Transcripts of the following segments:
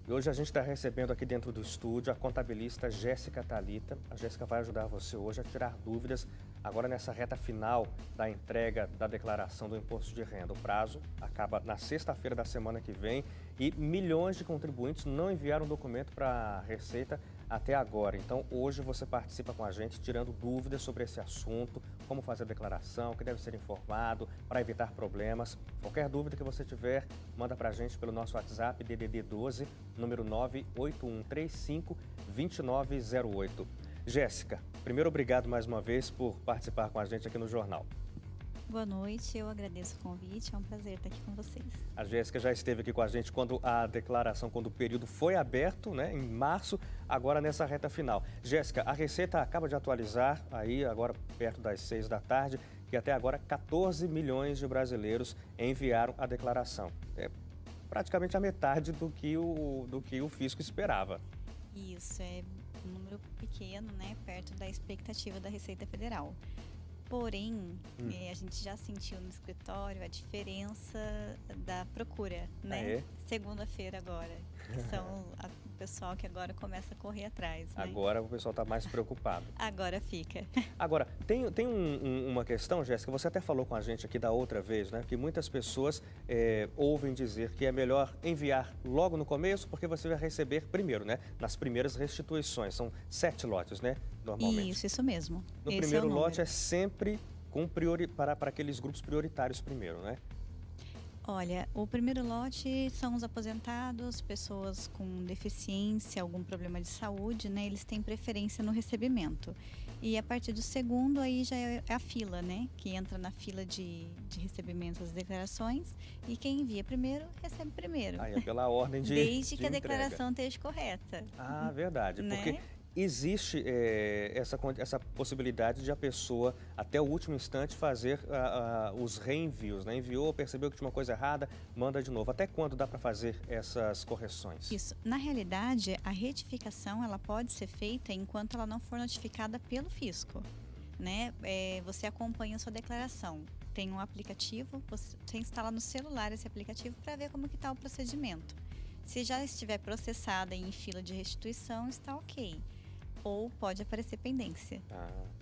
E hoje a gente está recebendo aqui dentro do estúdio a contabilista Jéssica Thalita. A Jéssica vai ajudar você hoje a tirar dúvidas agora nessa reta final da entrega da declaração do imposto de renda. O prazo acaba na sexta-feira da semana que vem e milhões de contribuintes não enviaram documento para a Receita até agora. Então hoje você participa com a gente tirando dúvidas sobre esse assunto, como fazer a declaração, o que deve ser informado para evitar problemas. Qualquer dúvida que você tiver, manda para a gente pelo nosso WhatsApp DDD 12, número 98135-2908. Jéssica, primeiro obrigado mais uma vez por participar com a gente aqui no Jornal. Boa noite, eu agradeço o convite, é um prazer estar aqui com vocês. A Jéssica já esteve aqui com a gente quando a declaração, quando o período foi aberto, né, em março, agora nessa reta final. Jéssica, a Receita acaba de atualizar, aí agora perto das 6 da tarde, que até agora 14 milhões de brasileiros enviaram a declaração. É praticamente a metade do que o fisco esperava. Isso, é um número pequeno, né, perto da expectativa da Receita Federal. Porém, a gente já sentiu no escritório a diferença da procura, né? É? Segunda-feira agora, que são o pessoal que agora começa a correr atrás, né? Agora o pessoal está mais preocupado. Agora fica. Agora, tem uma questão, Jéssica, você até falou com a gente aqui da outra vez, né? Que muitas pessoas ouvem dizer que é melhor enviar logo no começo, porque você vai receber primeiro, né? Nas primeiras restituições, são 7 lotes, né? Normalmente. Isso mesmo. No Esse primeiro é o número. lote é sempre para aqueles grupos prioritários primeiro, né? Olha, o primeiro lote são os aposentados, pessoas com deficiência, algum problema de saúde, né? Eles têm preferência no recebimento. E a partir do segundo, aí já é a fila, né? Que entra na fila de recebimento das declarações. E quem envia primeiro, recebe primeiro. Aí é pela ordem de Desde que a entrega. declaração esteja correta. Ah, verdade. Né? Porque existe essa possibilidade de a pessoa, até o último instante, fazer os reenvios, né? Enviou, percebeu que tinha uma coisa errada, manda de novo. Até quando dá para fazer essas correções? Isso. Na realidade, a retificação ela pode ser feita enquanto ela não for notificada pelo fisco, né? Você acompanha a sua declaração. Tem um aplicativo, você instala no celular esse aplicativo para ver como que está o procedimento. Se já estiver processada em fila de restituição, está ok. Ou pode aparecer pendência.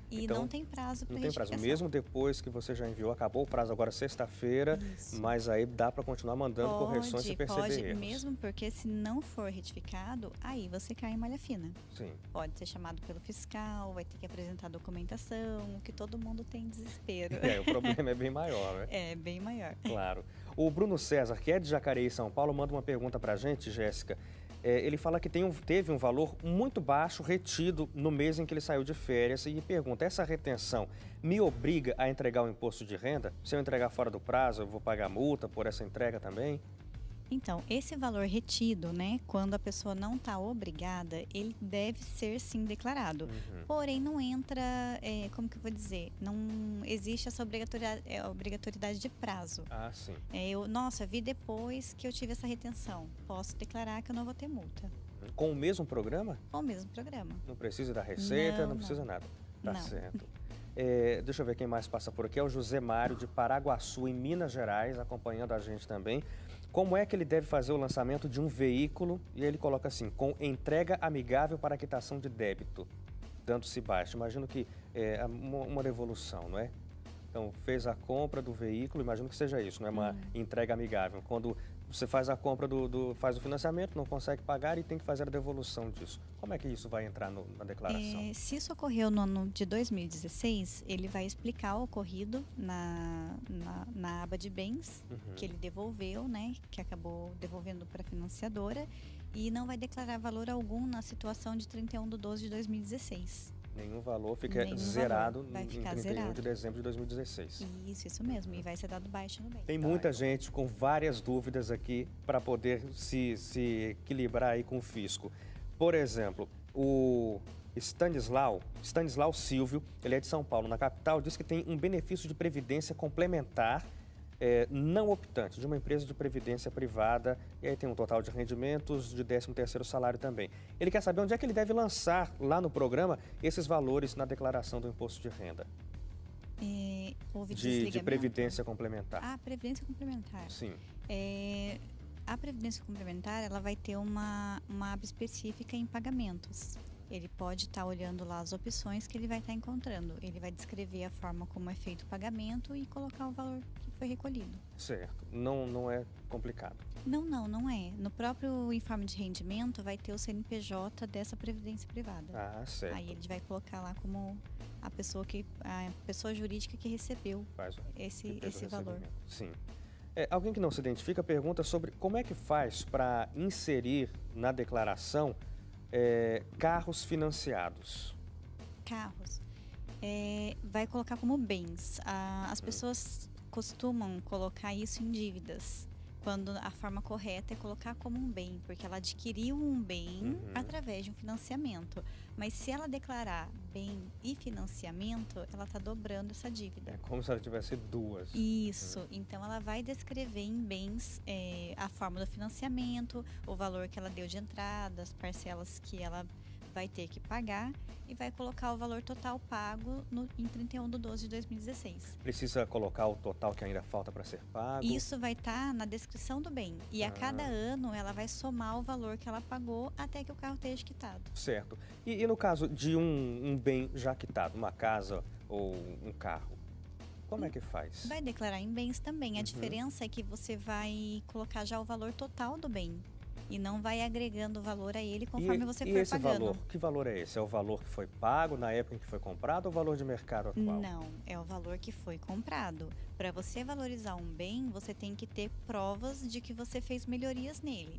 E então, não tem prazo para não tem retificação. prazo. Mesmo depois que você já enviou, acabou o prazo agora sexta-feira, mas aí dá para continuar mandando correções se perceber erros. Mesmo porque se não for retificado, aí você cai em malha fina. Sim. Pode ser chamado pelo fiscal, vai ter que apresentar documentação, que todo mundo tem desespero. O problema é bem maior, né? É, bem maior. Claro. O Bruno César, que é de Jacareí, São Paulo, manda uma pergunta para a gente, Jéssica. Ele fala que teve um valor muito baixo retido no mês em que ele saiu de férias e pergunta, essa retenção me obriga a entregar o imposto de renda? Se eu entregar fora do prazo, eu vou pagar multa por essa entrega também? Então, esse valor retido, né, quando a pessoa não está obrigada, ele deve ser sim declarado. Porém, não entra, como que eu vou dizer, não existe essa obrigatoriedade de prazo. Ah, sim. Nossa, vi depois que eu tive essa retenção. Posso declarar que eu não vou ter multa. Com o mesmo programa? Com o mesmo programa. Não precisa da Receita, não precisa nada. Tá certo. Deixa eu ver quem mais passa por aqui. É o José Mário, de Paraguaçu, em Minas Gerais, acompanhando a gente também. Como é que ele deve fazer o lançamento de um veículo? E ele coloca assim, com entrega amigável para quitação de débito, dando-se baixo. Imagino que é uma devolução, não é? Então, fez a compra do veículo, imagino que seja isso, não é uma entrega amigável. Quando você faz a compra, faz o financiamento, não consegue pagar e tem que fazer a devolução disso. Como é que isso vai entrar na declaração? Se isso ocorreu no ano de 2016, ele vai explicar o ocorrido na aba de bens que ele devolveu, né? Que acabou devolvendo para a financiadora e não vai declarar valor algum na situação de 31/12/2016. Nenhum valor fica zerado em 31 de dezembro de 2016. Isso mesmo. E vai ser dado baixa no bem. Tem muita gente com várias dúvidas aqui para poder se equilibrar aí com o fisco. Por exemplo, o Stanislau Silvio, ele é de São Paulo, na capital, diz que tem um benefício de previdência complementar não optante, de uma empresa de previdência privada, e aí tem um total de rendimentos de 13º salário também. Ele quer saber onde é que ele deve lançar lá no programa esses valores na declaração do imposto de renda. Houve de previdência complementar. Ah, previdência complementar. Sim. A Previdência Complementar, ela vai ter uma aba específica em pagamentos. Ele pode estar olhando lá as opções que ele vai estar encontrando. Ele vai descrever a forma como é feito o pagamento e colocar o valor que foi recolhido. Certo. Não é complicado. Não é. No próprio informe de rendimento vai ter o CNPJ dessa previdência privada. Ah, certo. Aí ele vai colocar lá como a pessoa jurídica que recebeu esse valor. Sim. Alguém que não se identifica pergunta sobre como é que faz para inserir na declaração carros financiados. Carros. Vai colocar como bens. As pessoas costumam colocar isso em dívidas, quando a forma correta é colocar como um bem, porque ela adquiriu um bem através de um financiamento. Mas se ela declarar bem e financiamento, ela está dobrando essa dívida. É como se ela tivesse duas. Isso. Então, ela vai descrever em bens a forma do financiamento, o valor que ela deu de entrada, as parcelas que ela vai ter que pagar e vai colocar o valor total pago em 31/12/2016. Precisa colocar o total que ainda falta para ser pago? Isso vai estar na descrição do bem. E a cada ano ela vai somar o valor que ela pagou até que o carro esteja quitado. Certo. E no caso de um bem já quitado, uma casa ou um carro, como é que faz? Vai declarar em bens também. A diferença é que você vai colocar já o valor total do bem. E não vai agregando valor a ele conforme você for esse pagando. Valor, que valor é esse? É o valor que foi pago na época em que foi comprado ou o valor de mercado atual? Não, é o valor que foi comprado. Para você valorizar um bem, você tem que ter provas de que você fez melhorias nele.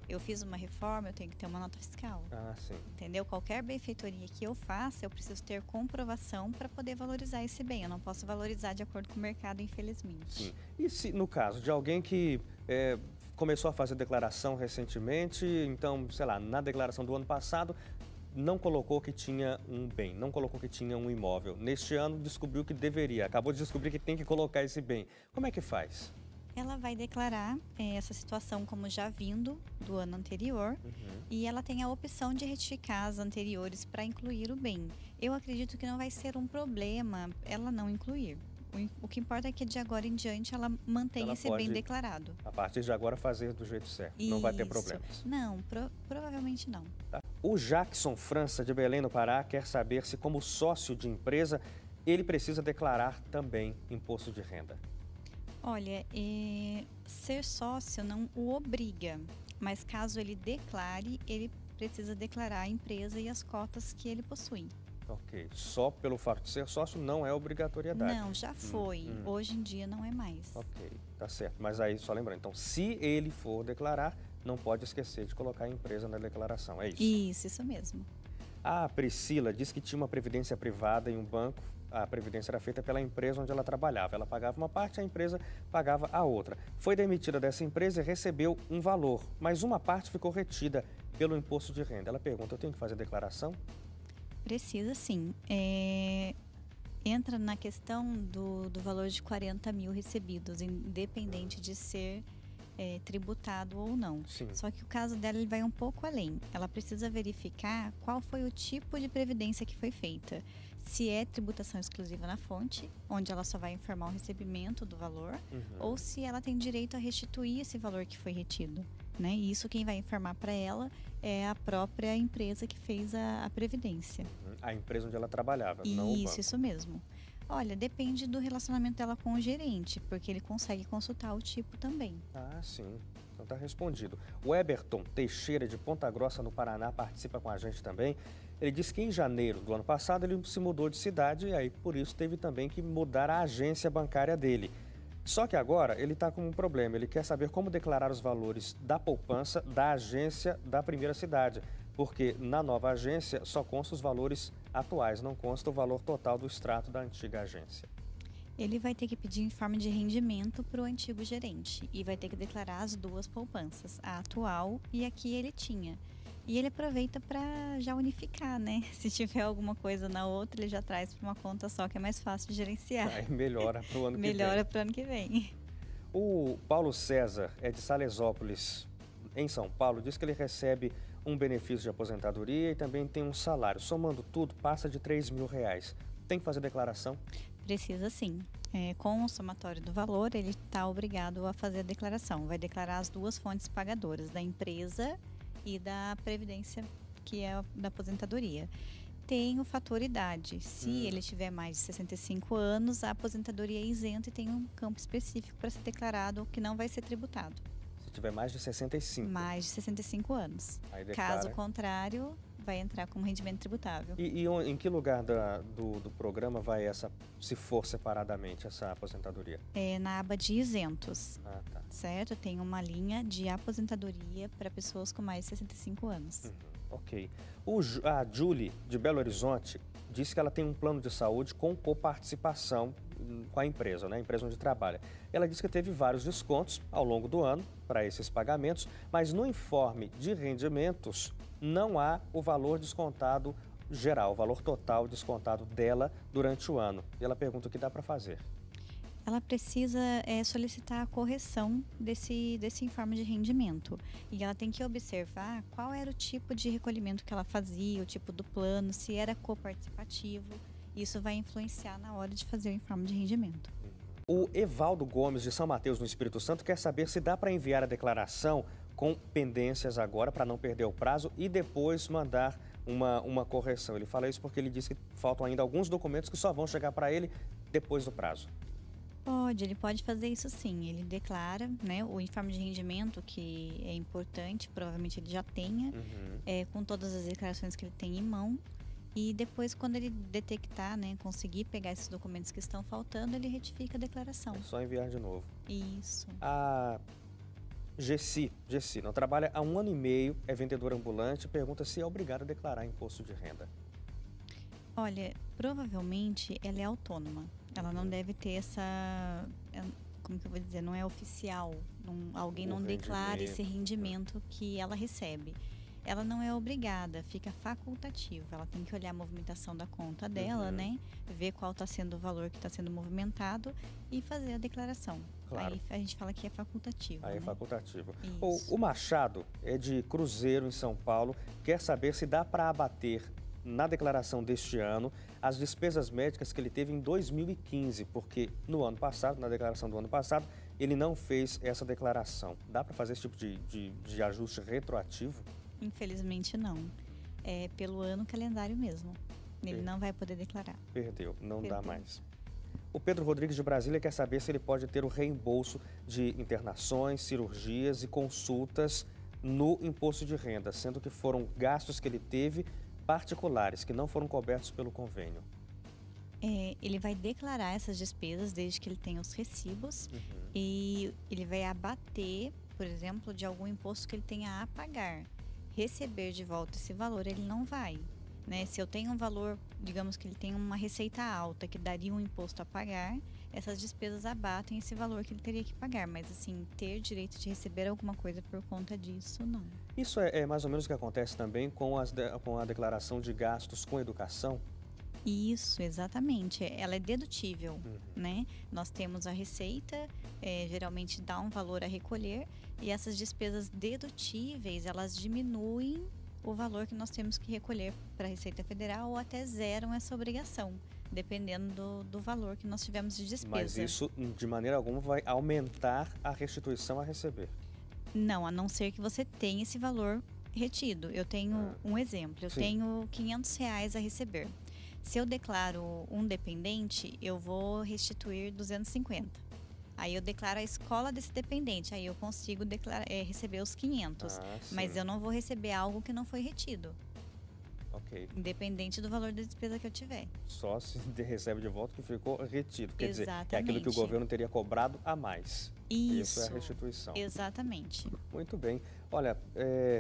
Eu fiz uma reforma, eu tenho que ter uma nota fiscal. Ah, sim. Entendeu? Qualquer benfeitoria que eu faça, eu preciso ter comprovação para poder valorizar esse bem. Eu não posso valorizar de acordo com o mercado, infelizmente. Sim. E se, no caso de alguém que começou a fazer declaração recentemente, então, sei lá, na declaração do ano passado, não colocou que tinha um bem, não colocou que tinha um imóvel. Neste ano, descobriu que deveria, acabou de descobrir que tem que colocar esse bem. Como é que faz? Ela vai declarar essa situação como já vindo do ano anterior e ela tem a opção de retificar as anteriores para incluir o bem. Eu acredito que não vai ser um problema ela não incluir. O que importa é que de agora em diante ela mantenha esse bem declarado. A partir de agora fazer do jeito certo, não vai ter problemas. Não, provavelmente não. Tá. O Jackson França, de Belém, no Pará, quer saber se como sócio de empresa, ele precisa declarar também imposto de renda. Olha, ser sócio não o obriga, mas caso ele declare, ele precisa declarar a empresa e as cotas que ele possui. Ok. Só pelo fato de ser sócio não é obrigatoriedade? Não, já foi. Hoje em dia não é mais. Ok, tá certo. Mas aí, só lembrando, então, se ele for declarar, não pode esquecer de colocar a empresa na declaração, é isso? Isso mesmo. A Priscila disse que tinha uma previdência privada em um banco. A previdência era feita pela empresa onde ela trabalhava. Ela pagava uma parte, a empresa pagava a outra. Foi demitida dessa empresa e recebeu um valor, mas uma parte ficou retida pelo imposto de renda. Ela pergunta, eu tenho que fazer declaração? Precisa sim. Entra na questão do valor de 40 mil recebidos, independente de ser tributado ou não. Sim. Só que o caso dela ele vai um pouco além. Ela precisa verificar qual foi o tipo de previdência que foi feita. Se é tributação exclusiva na fonte, onde ela só vai informar o recebimento do valor, ou se ela tem direito a restituir esse valor que foi retido. Né? E isso quem vai informar para ela é a própria empresa que fez a previdência. A empresa onde ela trabalhava, não o banco. Isso mesmo. Olha, depende do relacionamento dela com o gerente, porque ele consegue consultar o tipo também. Ah, sim. Então tá respondido. O Eberton Teixeira, de Ponta Grossa, no Paraná, participa com a gente também. Ele disse que em janeiro do ano passado ele se mudou de cidade e aí por isso teve também que mudar a agência bancária dele. Só que agora ele está com um problema, ele quer saber como declarar os valores da poupança da agência da primeira cidade, porque na nova agência só consta os valores atuais, não consta o valor total do extrato da antiga agência. Ele vai ter que pedir informe de rendimento para o antigo gerente e vai ter que declarar as duas poupanças, a atual e a que ele tinha. E ele aproveita para já unificar, né? Se tiver alguma coisa na outra, ele já traz para uma conta só, que é mais fácil de gerenciar. Aí melhora para o ano que vem. Melhora para o ano que vem. O Paulo César, é de Salesópolis, em São Paulo, diz que ele recebe um benefício de aposentadoria e também tem um salário. Somando tudo, passa de R$3.000. Tem que fazer declaração? Precisa sim. Com o somatório do valor, ele está obrigado a fazer a declaração. Vai declarar as duas fontes pagadoras, da empresa e da previdência, que é da aposentadoria. Tem o fator idade. Se ele tiver mais de 65 anos, a aposentadoria é isenta e tem um campo específico para ser declarado que não vai ser tributado. Se tiver mais de 65? Mais de 65 anos. Aí declara. Caso contrário, vai entrar como rendimento tributável. E em que lugar do programa vai se for separadamente, essa aposentadoria? Na aba de isentos. Ah, tá. Certo? Tem uma linha de aposentadoria para pessoas com mais de 65 anos. Ok. A Julie, de Belo Horizonte, disse que ela tem um plano de saúde com coparticipação com a empresa, né? A empresa onde trabalha. Ela disse que teve vários descontos ao longo do ano para esses pagamentos, mas no informe de rendimentos não há o valor descontado geral, o valor total descontado dela durante o ano. E ela pergunta o que dá para fazer. Ela precisa solicitar a correção desse informe de rendimento. E ela tem que observar qual era o tipo de recolhimento que ela fazia, o tipo do plano, se era coparticipativo. Isso vai influenciar na hora de fazer o informe de rendimento. O Evaldo Gomes, de São Mateus, no Espírito Santo, quer saber se dá para enviar a declaração com pendências agora, para não perder o prazo, e depois mandar uma correção. Ele fala isso porque ele diz que faltam ainda alguns documentos que só vão chegar para ele depois do prazo. Ele pode fazer isso sim. Ele declara, né, o informe de rendimento, que é importante, provavelmente ele já tenha, com todas as declarações que ele tem em mão. E depois, quando ele detectar, né, conseguir pegar esses documentos que estão faltando, ele retifica a declaração. É só enviar de novo. Isso. A Gessi não trabalha há 1 ano e meio, é vendedora ambulante, pergunta se é obrigada a declarar imposto de renda. Olha, provavelmente ela é autônoma. Ela não deve ter essa... Como que eu vou dizer? Não é oficial. Alguém não declara esse rendimento que ela recebe. Ela não é obrigada, fica facultativa. Ela tem que olhar a movimentação da conta dela, né? Ver qual está sendo o valor que está sendo movimentado e fazer a declaração. Claro. Aí a gente fala que é facultativo. Aí né? é facultativo. Isso. O Machado é de Cruzeiro, em São Paulo, quer saber se dá para abater na declaração deste ano as despesas médicas que ele teve em 2015, porque no ano passado, na declaração do ano passado, ele não fez essa declaração. Dá para fazer esse tipo de ajuste retroativo? Infelizmente não. É pelo ano calendário mesmo. Ele não vai poder declarar. Perdeu, não dá mais. O Pedro Rodrigues de Brasília quer saber se ele pode ter o reembolso de internações, cirurgias e consultas no imposto de renda, sendo que foram gastos que ele teve particulares, que não foram cobertos pelo convênio. Ele vai declarar essas despesas desde que ele tenha os recibos e ele vai abater, por exemplo, de algum imposto que ele tenha a pagar. Receber de volta esse valor ele não vai, né? Se eu tenho um valor, digamos que ele tem uma receita alta que daria um imposto a pagar, essas despesas abatem esse valor que ele teria que pagar, mas assim, ter direito de receber alguma coisa por conta disso, não. Isso é mais ou menos o que acontece também com a declaração de gastos com educação? Isso, exatamente. Ela é dedutível, né? Nós temos a receita, geralmente dá um valor a recolher, e essas despesas dedutíveis, elas diminuem o valor que nós temos que recolher para a Receita Federal ou até zeram essa obrigação, dependendo do valor que nós tivemos de despesa. Mas isso, de maneira alguma, vai aumentar a restituição a receber? Não, a não ser que você tenha esse valor retido. Eu tenho um exemplo, eu tenho R$500 a receber. Se eu declaro um dependente, eu vou restituir 250. Aí eu declaro a escola desse dependente, aí eu consigo receber os 500. Mas eu não vou receber algo que não foi retido. Ok. Independente do valor da despesa que eu tiver. Só se recebe de volta que ficou retido. Quer Exatamente. dizer, é aquilo que o governo teria cobrado a mais. Isso é a restituição. Exatamente. Muito bem. Olha,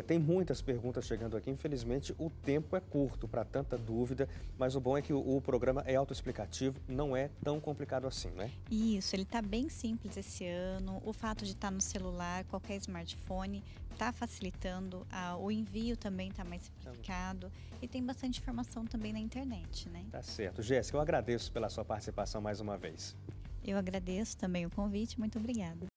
tem muitas perguntas chegando aqui. Infelizmente, o tempo é curto para tanta dúvida, mas o bom é que o programa é autoexplicativo, não é tão complicado assim, né? Isso, ele está bem simples esse ano. O fato de estar no celular, qualquer smartphone, está facilitando. O envio também está mais simplificado. E tem bastante informação também na internet, né? Tá certo. Jéssica, eu agradeço pela sua participação mais uma vez. Eu agradeço também o convite. Muito obrigada.